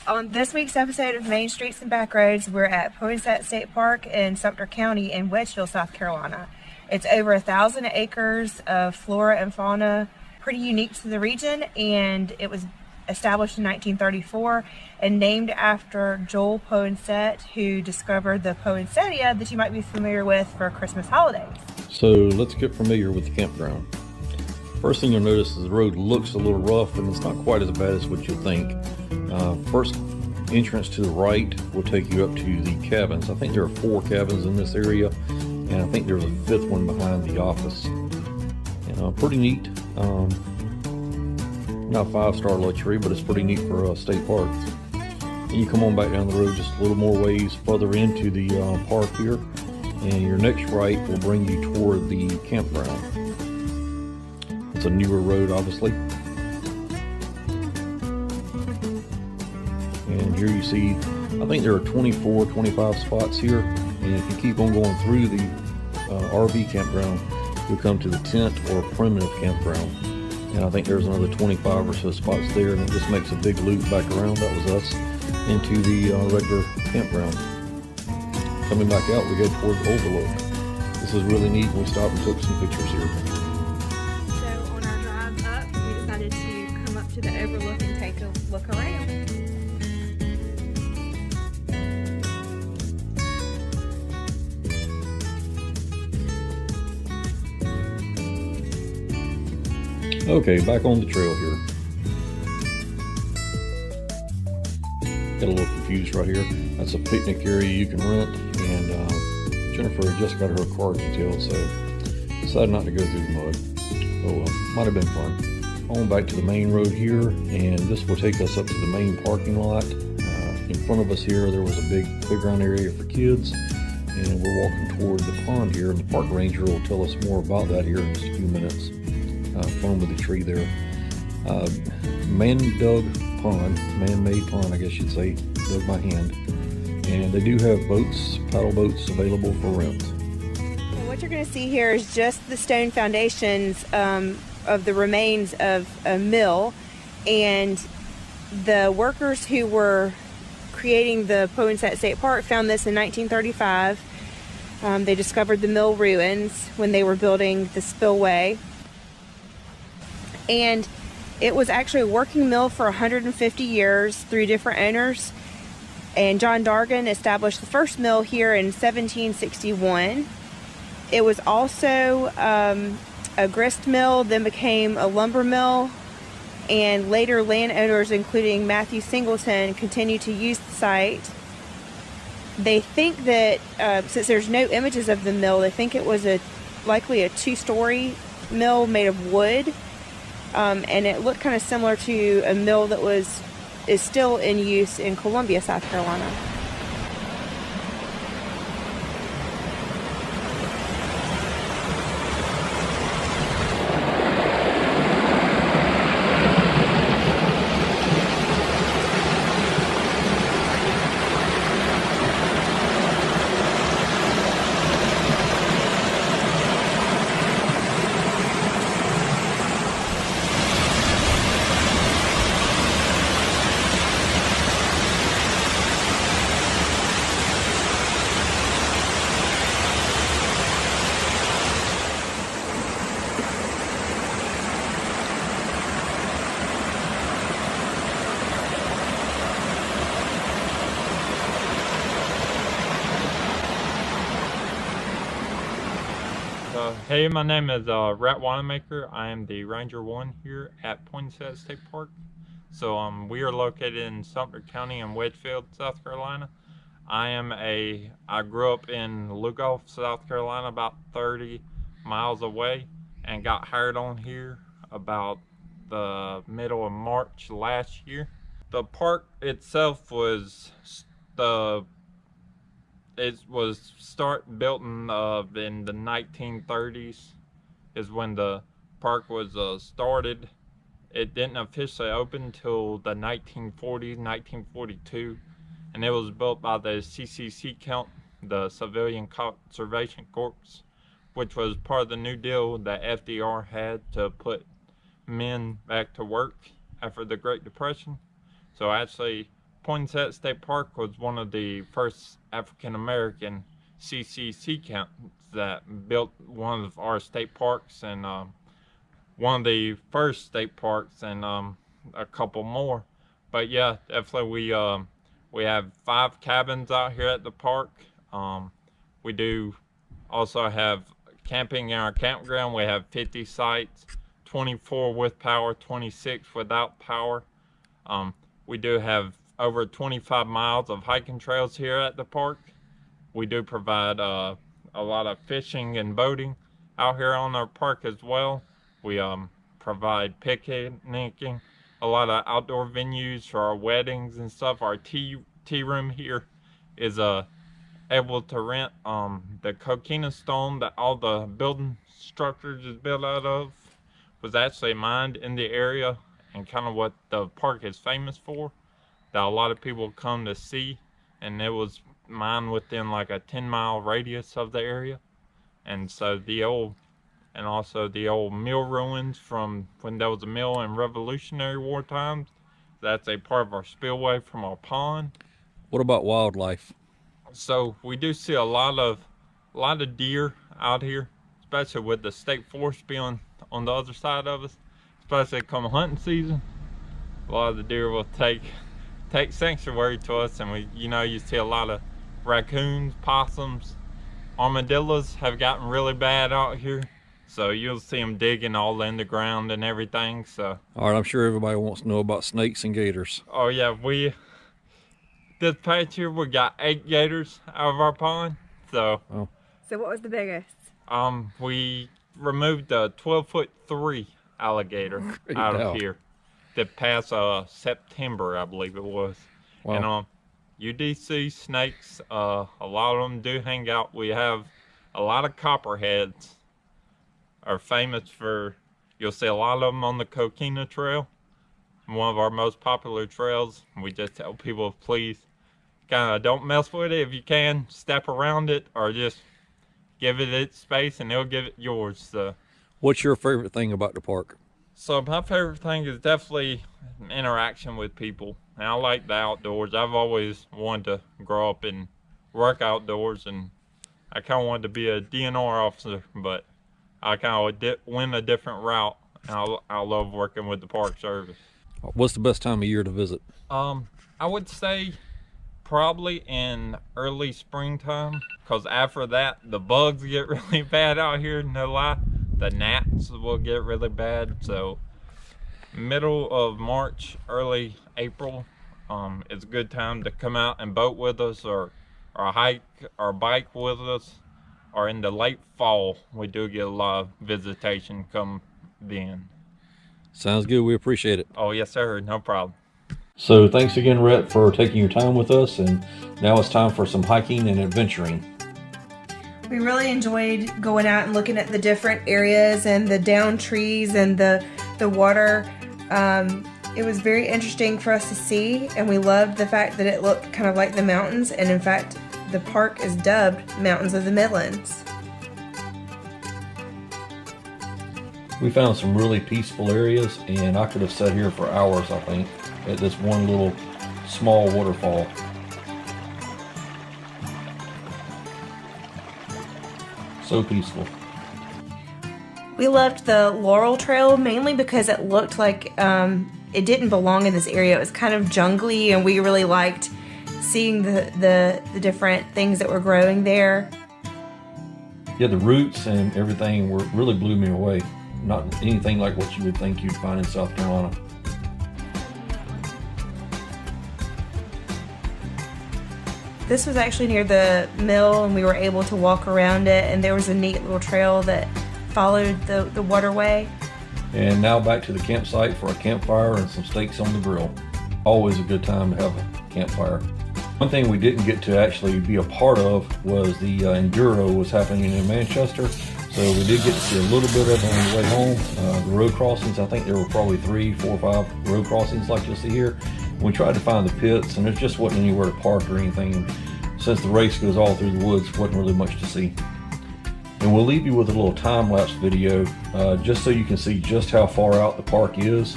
On this week's episode of Main Streets and Backroads, we're at Poinsett State Park in Sumter County in Wedgeville, South Carolina. It's over 1,000 acres of flora and fauna, pretty unique to the region, and it was established in 1934 and named after Joel Poinsett, who discovered the poinsettia that you might be familiar with for Christmas holidays. So let's get familiar with the campground. First thing you'll notice is the road looks a little rough, and it's not quite as bad as what you think. First entrance to the right will take you up to the cabins. I think there are 4 cabins in this area, and I think there's a 5th one behind the office. And pretty neat. Not 5-star luxury, but it's pretty neat for a state park. And you come on back down the road just a little more ways further into the park here, and your next right will bring you toward the campground. It's a newer road, obviously. And here you see, I think there are 24, 25 spots here. And if you keep on going through the RV campground, you'll come to the tent or primitive campground. And I think there's another 25 or so spots there, and it just makes a big loop back around. That was us into the regular campground. Coming back out, we go toward the overlook. This is really neat. We stopped and took some pictures here. So on our drive up, we decided to come up to the overlook and take a look around. Okay, back on the trail here. Got a little confused right here. That's a picnic area you can rent, and Jennifer just got her car detailed, so decided not to go through the mud. So might have been fun. On back to the main road here, and this will take us up to the main parking lot. In front of us here, there was a big playground area for kids, and we're walking toward the pond here, and the park ranger will tell us more about that here in just a few minutes. Fun with the tree there. Man-dug pond, man-made pond, I guess you'd say, dug by hand. And they do have boats, paddle boats available for rent. And what you're going to see here is just the stone foundations of the remains of a mill, and the workers who were creating the Poinsett State Park found this in 1935. They discovered the mill ruins when they were building the spillway. And it was actually a working mill for 150 years through different owners. And John Dargan established the first mill here in 1761. It was also a grist mill, then became a lumber mill, and later landowners, including Matthew Singleton, continued to use the site. They think that, since there's no images of the mill, they think it was likely a 2-story mill made of wood. And it looked kind of similar to a mill that is still in use in Columbia, South Carolina. Hey, my name is Rat Wanamaker. I am the Ranger 1 here at Poinsett State Park. So we are located in Sumter County in Wedgeville, South Carolina. I grew up in Lugoff, South Carolina, about 30 miles away, and got hired on here about the middle of March last year. The park itself was built in the 1930s is when the park was started. It didn't officially open until the 1940s, 1942, and it was built by the CCC Count, the Civilian Conservation Corps, which was part of the New Deal that FDR had to put men back to work after the Great Depression. So actually, Poinsette State Park was one of the first African-American CCC counties that built one of our state parks, and one of the first state parks, and a couple more. But yeah, definitely we have 5 cabins out here at the park. We do also have camping in our campground. We have 50 sites, 24 with power, 26 without power. We do have over 25 miles of hiking trails here at the park. We do provide a lot of fishing and boating out here on our park as well. We provide picnicking, a lot of outdoor venues for our weddings and stuff. Our tea room here is able to rent the coquina stone that all the building structures is built out of was actually mined in the area, and kind of what the park is famous for, that a lot of people come to see, and it was mined within like a 10-mile radius of the area. And so also the old mill ruins from when there was a mill in Revolutionary War times, that's a part of our spillway from our pond. What about wildlife? So we do see a lot of deer out here, especially with the state forest being on the other side of us. Especially come hunting season, a lot of the deer will take sanctuary to us, and you see a lot of raccoons, possums, armadillos have gotten really bad out here. So you'll see them digging all in the ground and everything. So all right, I'm sure everybody wants to know about snakes and gators. Oh yeah, this past year we got 8 gators out of our pond. So So what was the biggest? We removed a 12'3" alligator out of here that past September, I believe it was. Wow. And you do see snakes, a lot of them do hang out. We have a lot of copperheads, are famous for, you'll see a lot of them on the Coquina Trail, one of our most popular trails. We just tell people, please kind of don't mess with it. If you can, step around it, or just give it its space and it'll give it yours. So what's your favorite thing about the park? So my favorite thing is definitely interaction with people, and I like the outdoors. I've always wanted to grow up and work outdoors, and I kind of wanted to be a DNR officer, but I kind of went a different route, and I love working with the Park Service. What's the best time of year to visit? I would say probably in early springtime, because after that the bugs get really bad out here, no lie. The gnats will get really bad. So middle of March, early April, it's a good time to come out and boat with us, or hike or bike with us. Or in the late fall, we do get a lot of visitation come then. Sounds good. We appreciate it. Oh yes sir, no problem. So thanks again, Rhett, for taking your time with us, and now it's time for some hiking and adventuring. We really enjoyed going out and looking at the different areas and the down trees and the water. It was very interesting for us to see, and we loved the fact that it looked kind of like the mountains, and in fact the park is dubbed Mountains of the Midlands. We found some really peaceful areas, and I could have sat here for hours, I think, at this one little small waterfall. So peaceful. We loved the Laurel Trail mainly because it looked like it didn't belong in this area. It was kind of jungly, and we really liked seeing the different things that were growing there. Yeah, the roots and everything really blew me away. Not anything like what you would think you'd find in South Carolina. This was actually near the mill, and we were able to walk around it, and there was a neat little trail that followed the waterway. And now back to the campsite for a campfire and some steaks on the grill. Always a good time to have a campfire. One thing we didn't get to actually be a part of was the Enduro was happening in Manchester. So we did get to see a little bit of it on the way home. The road crossings, I think there were probably 3, 4, 5 road crossings like you'll see here. We tried to find the pits, and there just wasn't anywhere to park or anything. And since the race goes all through the woods, wasn't really much to see. And we'll leave you with a little time-lapse video just so you can see just how far out the park is.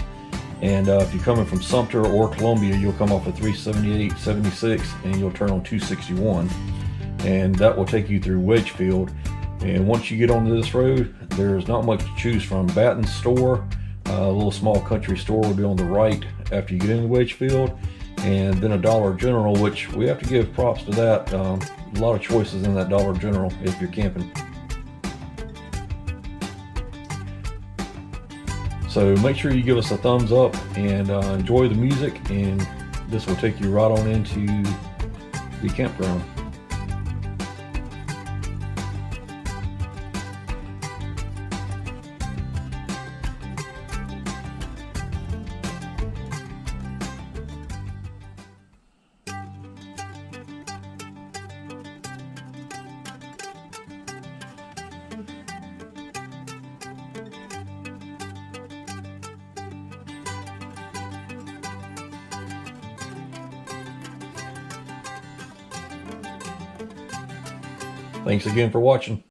And if you're coming from Sumter or Columbia, you'll come off of 378, 76, and you'll turn on 261. And that will take you through Wedgefield. And once you get onto this road, there's not much to choose from. Batten's store, a little small country store, will be on the right after you get into Wedgefield. And then a Dollar General, which we have to give props to that. A lot of choices in that Dollar General if you're camping. So make sure you give us a thumbs up and enjoy the music, and this will take you right on into the campground. Thanks again for watching.